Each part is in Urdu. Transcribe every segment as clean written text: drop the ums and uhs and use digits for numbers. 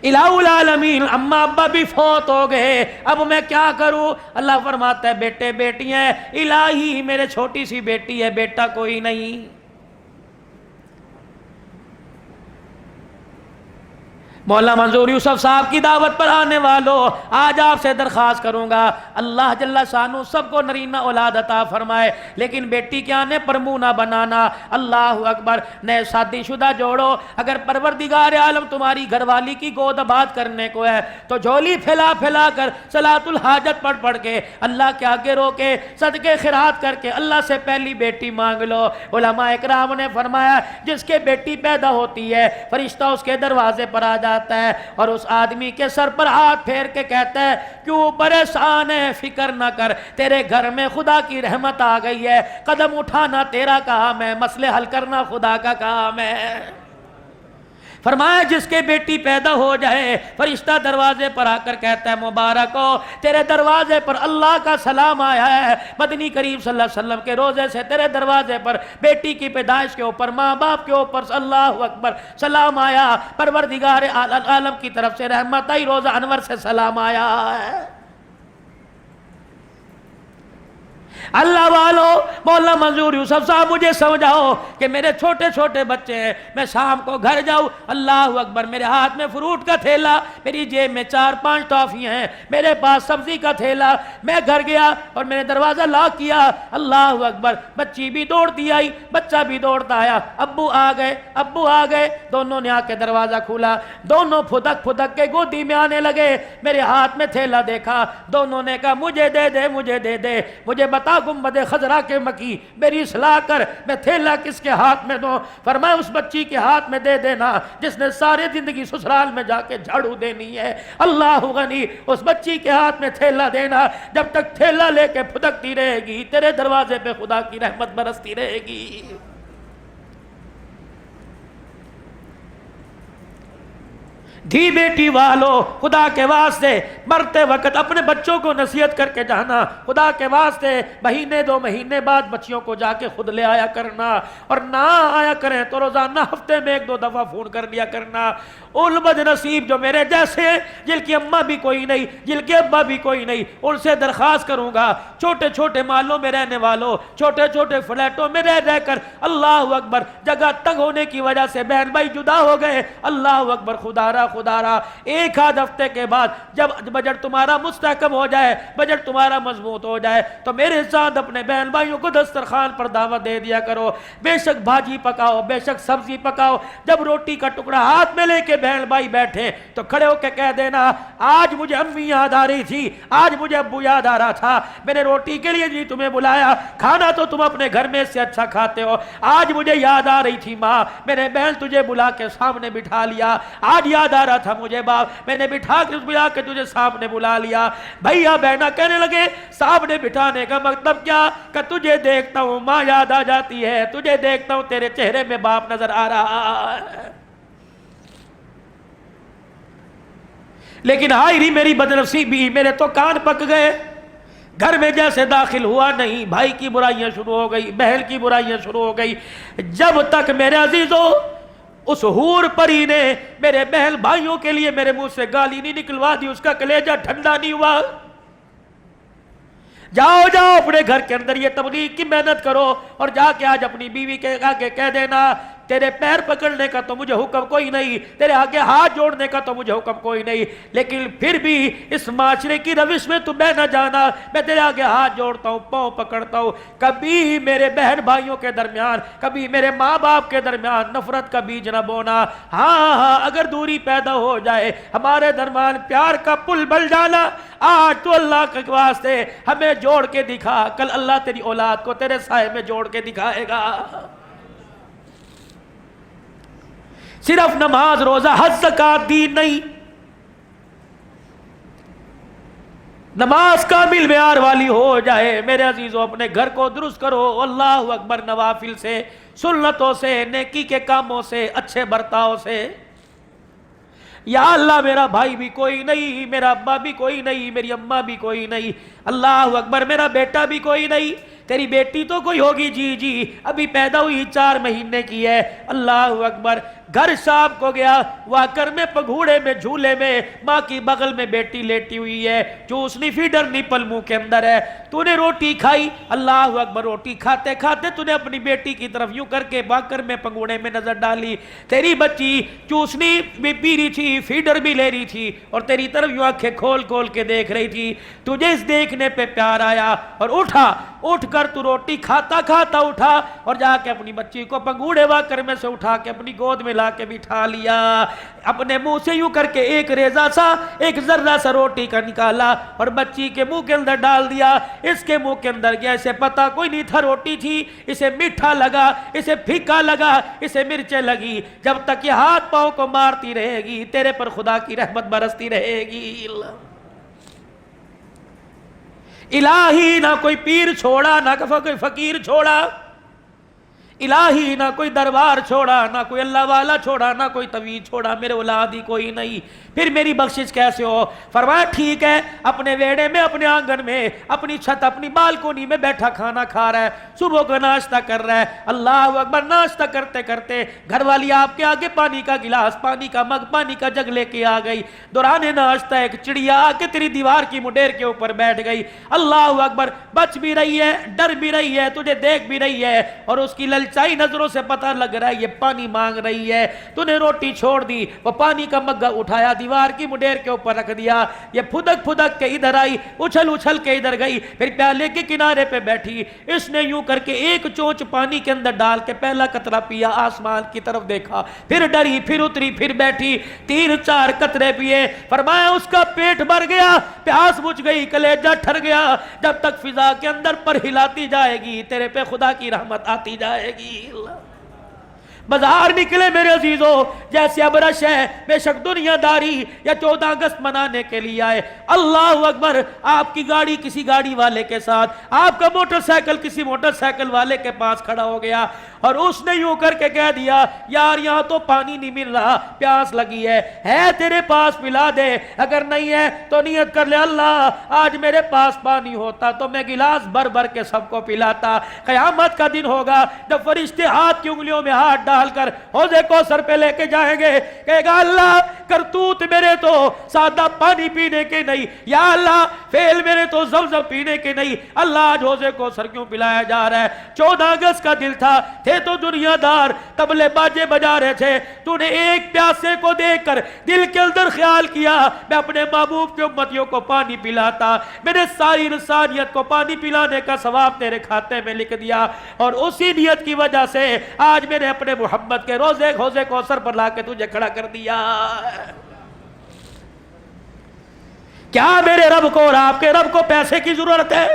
الہ العالمین اماں ابا بھی فوت ہو گئے، اب میں کیا کروں؟ اللہ فرماتا ہے بیٹے بیٹی ہیں، الہی میرے چھوٹی سی بیٹی ہے، بیٹا کوئی نہیں۔ مولانا منظور یوسف صاحب کی دعوت پر آنے والوں، آج آپ سے درخواست کروں گا اللہ جل شانہ سب کو نرینہ اولاد عطا فرمائے، لیکن بیٹی کے آنے پر منہ نہ بنانا۔ اللہ اکبر، نئے شادی شدہ جوڑو، اگر پروردگار عالم تمہاری گھر والی کی گود آباد کرنے کو ہے تو جھولی پھیلا پھیلا کر صلاۃ الحاجت پڑھ پڑھ کے اللہ کے آگے رو کے صدقے خیرات کر کے اللہ سے پہلی بیٹی مانگ لو۔ علماء اکرام نے فرمایا جس کے بیٹی پیدا ہوتی ہے فرشتہ اس کے دروازے پر آ جاتا ہے اور اس آدمی کے سر پر ہاتھ پھیر کے کہتا ہے کیوں پریشان ہے، فکر نہ کر، تیرے گھر میں خدا کی رحمت آ گئی ہے، قدم اٹھانا تیرا کام ہے، مسئلے حل کرنا خدا کا کام ہے۔ فرمایا جس کے بیٹی پیدا ہو جائے فرشتہ دروازے پر آ کر کہتا ہے مبارک ہو، تیرے دروازے پر اللہ کا سلام آیا ہے، مدنی کریم صلی اللہ علیہ وسلم کے روزے سے تیرے دروازے پر بیٹی کی پیدائش کے اوپر ماں باپ کے اوپر اللہ اکبر سلام آیا، پروردگار عالم کی طرف سے رحمت آئی، روزہ انور سے سلام آیا ہے۔ اللہ والو، مولانا منظور یوسف صاحب مجھے سمجھاؤ کہ میرے چھوٹے چھوٹے بچے ہیں، میں شام کو گھر جاؤں، اللہ اکبر میرے ہاتھ میں فروٹ کا تھیلا، میری جیب میں 4-5 ٹافیاں ہیں، میرے پاس سبزی کا تھیلا، میں گھر گیا اور میں نے دروازہ لاک کیا، اللہ اکبر بچی بھی دوڑتی آئی، بچہ بھی دوڑتا آیا، ابو آ گئے، دونوں نے آ کے دروازہ کھولا، دونوں پھدک پھدک کے گودی میں آنے لگے، میرے ہاتھ میں تھیلا دیکھا، دونوں نے کہا مجھے دے دے، مجھے بتا گنبد خضرا کے مکی میری اصلاح کر، میں تھیلا کس کے ہاتھ میں دوں؟ فرمایا اس بچی کے ہاتھ میں دے دینا جس نے سارے زندگی سسرال میں جا کے جھاڑو دینی ہے، اللہ غنی، اس بچی کے ہاتھ میں تھیلا دینا، جب تک تھیلا لے کے پھدکتی رہے گی تیرے دروازے پہ خدا کی رحمت برستی رہے گی۔ دھی بیٹی والو، خدا کے واسطے مرتے وقت اپنے بچوں کو نصیحت کر کے جانا، خدا کے واسطے مہینے 2 مہینے بعد بچیوں کو جا کے خود لے آیا کرنا، اور نہ آیا کریں تو روزانہ ہفتے میں 1-2 دفعہ فون کر لیا کرنا۔ ان بد نصیب جو میرے جیسے ہیں جن کی اماں بھی کوئی نہیں، جن کے ابا بھی کوئی نہیں، ان سے درخواست کروں گا چھوٹے چھوٹے محلوں میں رہنے والوں، چھوٹے چھوٹے فلیٹوں میں رہ کر اللہ اکبر جگہ تنگ ہونے کی وجہ سے بہن بھائی جدا ہو گئے، اللہ اکبر خدا را 1-8 ہفتے کے بعد جب بجٹ تمہارا مستحکم ہو جائے، بجٹ تمہارا مضبوط ہو جائے تو میرے ساتھ اپنے بہن بھائیوں کو دسترخوان پر دعوت دے دیا کرو، بے شک بھاجی پکاؤ، بے شک سبزی پکاؤ، جب روٹی کا ٹکڑا ہاتھ میں لے کے بہن بھائی بیٹھے تو کھڑے ہو کے کہہ دینا آج مجھے امی یاد آ رہی تھی، آج مجھے ابو یاد آ رہا تھا، میں نے روٹی کے لیے نہیں تمہیں بلایا، کھانا تو تم اپنے گھر میں سے اچھا کھاتے ہو، آج مجھے یاد آ رہی تھی ماں، میں نے بہن تجھے بلا کے سامنے بٹھا لیا، آج یاد آ رہا تھا مجھے باپ، میں نے بٹھا کے تجھے سامنے بلا لیا۔ بھائیا بہنا کہنے لگے سامنے بٹھانے کا مطلب کیا؟ کہ تجھے دیکھتا ہوں ماں یاد آ جاتی ہے، تجھے دیکھتا ہوں تیرے چہرے میں باپ نظر آ رہا ہے۔ لیکن ہائی ری میری بدنصیبی، میرے تو کان پک گئے، گھر میں جیسے داخل ہوا نہیں، بھائی کی برائیاں شروع ہو گئی، بہن کی برائیاں شروع ہو گئی، جب تک میرے عزیزوں اس حور پری نے میرے بہن بھائیوں کے لیے میرے منہ سے گالی نہیں نکلوا دی، اس کا کلیجہ ٹھنڈا نہیں ہوا۔ جاؤ اپنے گھر کے اندر یہ تبلیغ کی محنت کرو اور جا کے آج اپنی بیوی کے آگے کہہ دینا تیرے پیر پکڑنے کا تو مجھے حکم کوئی نہیں، تیرے آگے ہاتھ جوڑنے کا تو مجھے حکم کوئی نہیں، لیکن پھر بھی اس معاشرے کی روش میں تم نہ جانا، میں تیرے آگے ہاتھ جوڑتا ہوں، پاؤں پکڑتا ہوں، کبھی میرے بہن بھائیوں کے درمیان، کبھی میرے ماں باپ کے درمیان نفرت کا بیج نہ بونا۔ ہاں اگر دوری پیدا ہو جائے ہمارے درمیان پیار کا پل بل جانا، آج تو اللہ کے واسطے ہمیں جوڑ کے دکھا، کل اللہ تیری اولاد کو تیرے سائے میں جوڑ کے دکھائے گا۔ صرف نماز روزہ حج زکات دین نہیں، نماز کامل معیار والی ہو جائے۔ میرے عزیزوں اپنے گھر کو درست کرو، اللہ اکبر، نوافل سے، سنتوں سے، نیکی کے کاموں سے، اچھے برتاؤ سے۔ یا اللہ میرا بھائی بھی کوئی نہیں، میرا ابا بھی کوئی نہیں، میری اماں بھی کوئی نہیں، اللہ اکبر، میرا بیٹا بھی کوئی نہیں، تیری بیٹی تو کوئی ہوگی، جی ابھی پیدا ہوئی 4 مہینے کی ہے، اللہ اکبر، گھر صاحب کو گیا، واکر میں پگھوڑے میں جھولے میں ماں کی بغل میں بیٹی لیٹی ہوئی ہے، چوسنی فیڈر نپل منہ کے اندر ہے، تو نے روٹی کھائی، اللہ اکبر، روٹی کھاتے کھاتے تو نے اپنی بیٹی کی طرف یوں کر کے واکر میں پگھوڑے میں نظر ڈالی، تیری بچی چوسنی بھی پی رہی تھی، فیڈر بھی لے رہی تھی، اور تیری طرف یوں آنکھیں کھول کھول کے دیکھ رہی تھی، تجھے اس دیکھنے پہ پیار آیا اور اٹھ کر تو روٹی کھاتا کھاتا اٹھا اور جا کے اپنی بچی کو پنگوڑے واکر میں سے اٹھا کے اپنی گود میں لا کے بٹھا لیا، اپنے منہ سے یوں کر کے ایک ریزہ سا، ایک ذرہ سا روٹی کا نکالا اور بچی کے منہ کے اندر ڈال دیا، اس کے منہ کے اندر گیا، اسے پتا کوئی نہیں تھا روٹی تھی، اسے میٹھا لگا، اسے پھیکا لگا، اسے مرچیں لگی، جب تک یہ ہاتھ پاؤں کو مارتی رہے گی تیرے پر خدا کی رحمت برستی رہے گی۔ الہی نہ کوئی پیر چھوڑا، نہ کوئی فقیر چھوڑا، الہی نہ کوئی دربار چھوڑا، نہ کوئی اللہ والا چھوڑا، نہ کوئی طویل چھوڑا، میرے اولاد ہی کوئی نہیں، پھر میری بخشش کیسے ہو؟ فرمایا ٹھیک ہے، اپنے ویڑے میں، اپنے آنگن میں، اپنی چھت، اپنی بالکونی میں بیٹھا کھانا کھا رہا ہے، صبح کا ناشتہ کر رہا ہے، اللہ اکبر، ناشتہ کرتے کرتے گھر والی آپ کے آگے پانی کا گلاس، پانی کا مگ، پانی کا جگ لے کے آ گئی، دوران ناشتہ ایک چڑیا آ کے تیری دیوار کی مڈیر کے اوپر بیٹھ گئی، اللہ اکبر، بچ بھی رہی ہے، ڈر بھی رہی ہے، تجھے دیکھ بھی رہی ہے، اور اس کی للچائی نظروں سے پتہ لگ رہا ہے یہ پانی مانگ رہی ہے، تو نے روٹی چھوڑ دی، وہ پانی کا مگا اٹھایا، دیوار کی مڈیر کے اوپر رکھ دیا، یہ پھدک پھدک کے ادھر آئی، اچھل اچھل کے ادھر گئی، پھر پیالے کے کنارے پہ بیٹھی، اس نے یوں کر کے ایک چونچ پانی کے اندر ڈال کے پہلا قطرہ پیا، آسمان کی طرف دیکھا، پھر ڈری، پھر اتری، پھر بیٹھی، 3-4 قطرے پیے، فرمایا اس کا پیٹ بھر گیا، پیاس بجھ گئی، کلیجہ ٹھر گیا، جب تک فضا کے اندر پر ہلاتی جائے گی تیرے پہ خدا کی رحمت آتی جائے گی۔ بازار نکلے میرے عزیزوں، جیسے ابرش ہے، بے شک دنیا داری یا 14 اگست منانے کے لیے آئے، اللہ اکبر، آپ کی گاڑی کسی گاڑی والے کے ساتھ، آپ کا موٹر سائیکل کسی موٹر سائیکل والے کے پاس کھڑا ہو گیا، اور اس نے یوں کر کے کہہ دیا، یار یہاں تو پانی نہیں مل رہا، پیاس لگی ہے تیرے پاس پلا دے، اگر نہیں ہے تو نیت کر لے، اللہ آج میرے پاس پانی ہوتا تو میں گلاس بھر بھر کے سب کو پلاتا، قیامت کا دن ہوگا جب فرشتے ہاتھ کی انگلیوں میں ہاتھ ڈال کر حوضے کوثر پہ لے کے جائیں گے، کہے گا اللہ کرتوت میرے تو سادہ پانی پینے کے نہیں، یا اللہ فعل میرے تو زمزم پینے کے نہیں، اللہ آج حوضے کوثر کیوں پلایا جا رہا ہے؟ 14 اگست کا دل تھا، تھے تو دنیا دار، تبلے باجے بجا رہے تھے، تو نے ایک پیاسے کو دیکھ کر دل کے اندر خیال کیا میں اپنے محبوب کے امتیوں کو پانی پلاتا، میں نے ساری انسانیت کو پانی پلانے کا ثواب تیرے کھاتے میں لکھ دیا، اور اسی نیت کی وجہ سے آج میں نے اپنے محمد کے روزے حوضے کوثر پر لا کے تجھے کھڑا کر دیا۔ کیا میرے رب کو اور آپ کے رب کو پیسے کی ضرورت ہے؟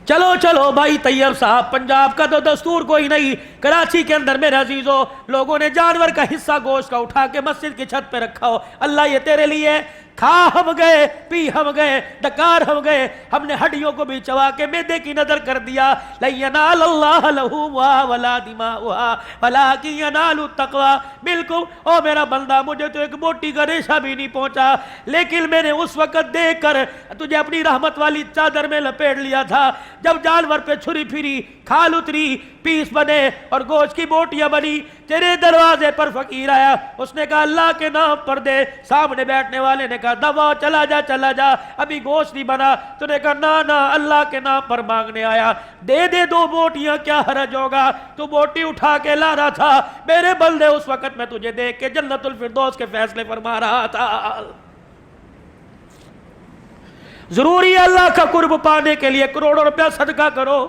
چلو چلو بھائی طیب صاحب، پنجاب کا تو دستور کوئی نہیں، کراچی کے اندر میرے عزیزوں لوگوں نے جانور کا حصہ گوشت کا اٹھا کے مسجد کی چھت پہ رکھا ہو، اللہ یہ تیرے لیے، کھا ہم گئے، پی ہم گئے، ڈکار ہم گئے، ہم نے ہڈیوں کو بھی چبا کے معدے کی نظر کر دیا، لَن يَنَالَ اللَّهَ لُحُومُهَا وَلَا دِمَاؤُهَا وَلَٰكِن يَنَالُهُ التَّقْوَىٰ، بالکل او میرا بندہ، مجھے تو ایک موٹی کا ریشہ بھی نہیں پہنچا، لیکن میں نے اس وقت دیکھ کر تجھے اپنی رحمت والی چادر میں لپیٹ لیا تھا، جب جانور پہ چھری پھری، کھال اتری، پیس بنے اور گوشت کی بوٹیاں بنی، تیرے دروازے پر فقیر آیا، اس نے کہا اللہ کے نام پر دے، سامنے بیٹھنے والے نے کہا دبا، چلا جا، ابھی گوشت نہیں بنا، تو نے کہا نا اللہ کے نام پر مانگنے آیا، دے 2 بوٹیاں، کیا حرج ہوگا، تو بوٹی اٹھا کے لا رہا تھا، میرے بندے اس وقت میں تجھے دیکھ کے جنت الفردوس کے فیصلے فرما رہا تھا۔ ضروری ہے اللہ کا قرب پانے کے لیے کروڑوں روپیہ صدقہ کرو،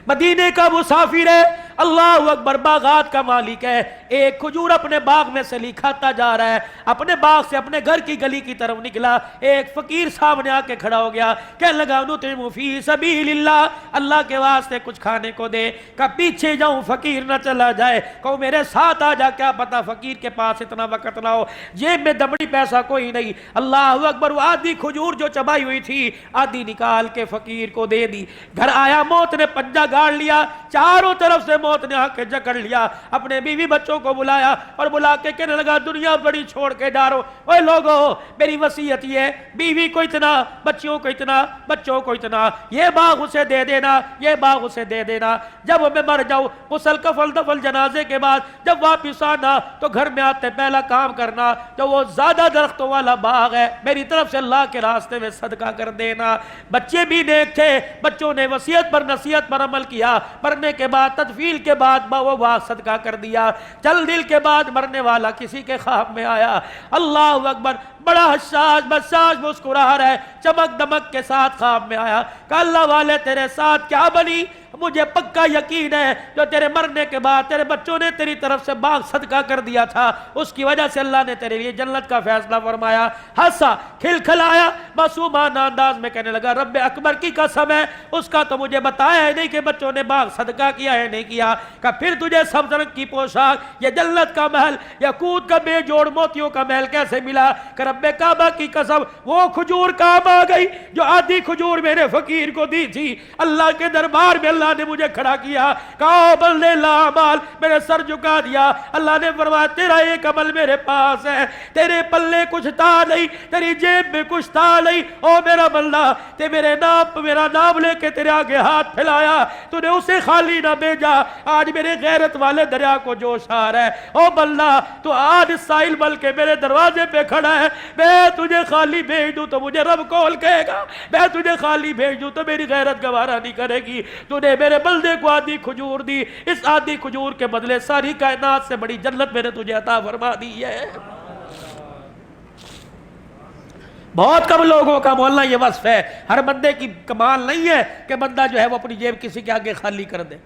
مدینے کا مسافر ہے، اللہ اکبر، باغات کا مالک ہے، ایک کھجور اپنے باغ میں سے کھاتا جا رہا ہے، اپنے باغ سے اپنے گھر کی گلی کی طرف نکلا، ایک فقیر سامنے آ کے کھڑا ہو گیا، کہنے لگا نطعم فی سبیل اللہ، اللہ کے واسطے کچھ کھانے کو دے، کہ پیچھے جاؤں فقیر نہ چلا جائے، کہو میرے ساتھ آ جا، کیا پتا فقیر کے پاس اتنا وقت نہ ہو، جیب میں دمڑی پیسہ کوئی نہیں، اللہ اکبر، وہ آدھی کھجور جو چبائی ہوئی تھی آدھی نکال کے فقیر کو دے دی، گھر آیا، موت نے پنجہ گاڑ لیا، چاروں طرف سے موت نے آ کے جکڑ لیا، اپنے بیوی بچوں کو بلایا اور بلا کے کہنے لگا دنیا بڑی چھوڑ کے ڈارو، اوے لوگو میری وصیت یہ ہے، بیوی کو اتنا، بچوں کو اتنا، بچوں کو اتنا، یہ باغ اسے دے دینا، یہ باغ اسے دے دینا، جب میں مر جاؤں غسل کفن دفن جنازے کے بعد جب واپس آنا تو گھر میں آتے پہلا کام کرنا جو وہ زیادہ درختوں والا باغ ہے میری طرف سے اللہ کے راستے میں صدقہ کر دینا۔ بچے بھی نیک تھے، بچوں نے وصیت پر نصیحت پر عمل کیا، مرنے کے بعد تدفین کے بعد وہ باغ صدقہ کر دیا۔ چل دل کے بعد مرنے والا کسی کے خواب میں آیا، اللہ اکبر، بڑا حساس بساس مسکرا رہا ہے، چمک دمک کے ساتھ خواب میں آیا کہ اللہ والے تیرے ساتھ کیا بنی؟ مجھے پکا یقین ہے جو تیرے مرنے کے بعد تیرے بچوں نے تیری طرف سے باغ صدقہ کر دیا تھا اس کی وجہ سے اللہ نے تیرے لیے جنت کا فیصلہ فرمایا۔ ہنسا، کھلکھلایا، معصومانہ انداز میں کہنے لگا رب اکبر کی قسم ہے اس کا تو مجھے بتایا ہے نہیں کہ بچوں نے باغ صدقہ کیا ہے نہیں کیا، کہ پھر تجھے سبز رنگ کی پوشاک، یہ جنت کا محل، یاقوت کا بے جوڑ موتیوں کا محل کیسے ملا؟ کہ رب کعبہ کی قسم وہ کھجور کام آ گئی جو آدھی کھجور میرے فقیر کو دی تھی، اللہ کے دربار میں اللہ نے مجھے کھڑا کیا، کہا بندے لا عمال، میرے سر جھکا دیا، اللہ نے فرمایا تیرا ایک عمل میرے پاس ہے، تیرے پلے کچھ تھا نہیں، تیری جیب میں کچھ تھا نہیں، او میرا بندہ تے میرا نام لے کے تیرے آگے ہاتھ پھیلایا، تو نے اسے خالی نہ بھیجا، آج میرے غیرت والے دریا کو جوش آ رہا ہے، او بندہ تو آج سائل بل کے میرے دروازے پہ کھڑا ہے، میں تجھے خالی بھیج دوں تو مجھے رب کول کہے گا، میں تجھے خالی بھیج دوں تو میری غیرت گوارا نہیں کرے گی، تو نے میرے بندے کو آدھی کھجور دی، اس آدھی کھجور کے بدلے ساری کائنات سے بڑی جنت میں نے تجھے عطا فرما دی ہے۔ بہت کم لوگوں کا مولانا یہ وصف ہے، ہر بندے کی کمال نہیں ہے کہ بندہ جو ہے وہ اپنی جیب کسی کے آگے خالی کر دے۔